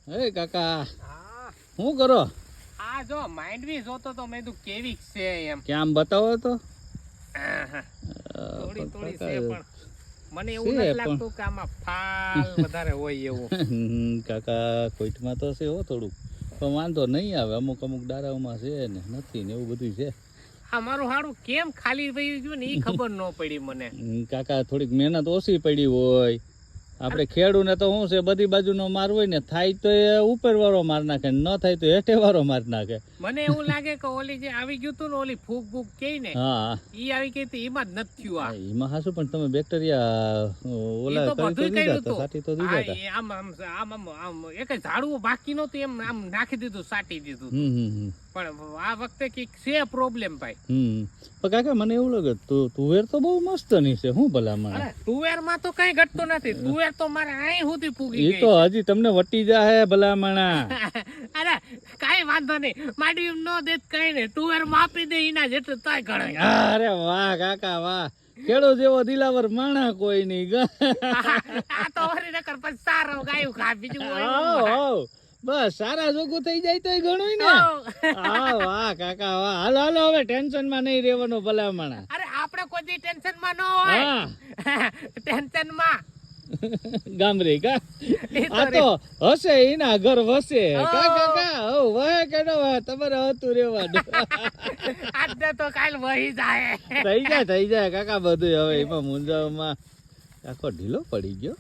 હે કાકા હા શું કરો? આ જો માંડવી જોતો તો મેં કીધું કેવી છે એમ. કે આમ બતાવો તો. થોડી થોડી છે કાકા, પણ મને એવું છે નથી પણ. લાગતું કે આમાં ફાલ વધારે હોય એવું. કાકા કોઈટમાં તો છે હો થોડુંક, પણ વાંધો નહીં આવે. અમુક અમુક ડારાઓમાં છે ને નથી ને એવું બધું છે. આ મારું હારું કેમ ખાલી વહી ગયું ને એ ખબર ન પડી મને. કાકા થોડીક મહેનત ઓછી પડી હોય. આપણે ખેડૂને તો શું છે, બધી બાજુનો માર હોય ને, થાય તો એ ઉપર વાળો માર નાખે, ન થાય તો હેઠે વાળો માર નાખે. મને એવું લાગે કે ઓલી જે આવી ગયું તું ને ઓલી ફૂગ બૂગ કે ને હા ઈ આવી ગઈ હતી એમાં જ નથી થયું. આ એમાં હાશું, પણ તમે બેક્ટેરિયા ઓલા ઈ તો કરી તો બધું દીધા કર્યું હતા, તું. સાટી તો દીધા હતા. હા, એ આમ આમ આમ આમ આમ એક ઝાડવું બાકી નહોતું એમ આમ નાખી દીધું, સાટી દીધું. પણ આ વખતે કઈક છે પ્રોબ્લેમ ભાઈ. પણ કાકા મને એવું લાગે તુવેર તો બહુ મસ્ત ની છે. શું ભલામણ? અરે તુવેર માં તો કઈ ઘટતો નથી. તુવેર તો મારે અહીં સુધી પૂગી એ ગઈ. તો હજી તમને વટી જાય ભલામણા. અરે કઈ વાંધો નહીં, માડી નો દેત કઈ નહીં, તુવેર માં આપી દે એના જેટલું તાય ગણાય. અરે વાહ કાકા વાહ, ખેડૂત જેવો દિલાવર માણા કોઈ નહીં. આ તો વરી નકર પછી સારો ગાયું ખા બીજું હોય આવ, નહીં. આવ. બસ સારા જોગું થઈ જાય તો ઘણું ને. હા વાહ કાકા વાહ. હાલો હાલો, હવે ટેન્શન માં નહીં રહેવાનું ભલામણા. અરે આપણે કોઈ દી ટેન્શન માં ન હોય. ટેન્શન માં ગામરે કા એ તો આ તો હશે એના ઘર વસે. કા કાકા હો વહે કે ન વહે, તમારે હતું રેવાનું. આજે તો કાલ વહી જાય. થઈ જાય કાકા બધું. હવે એમાં મૂંઝાવમાં આખો ઢીલો પડી ગયો.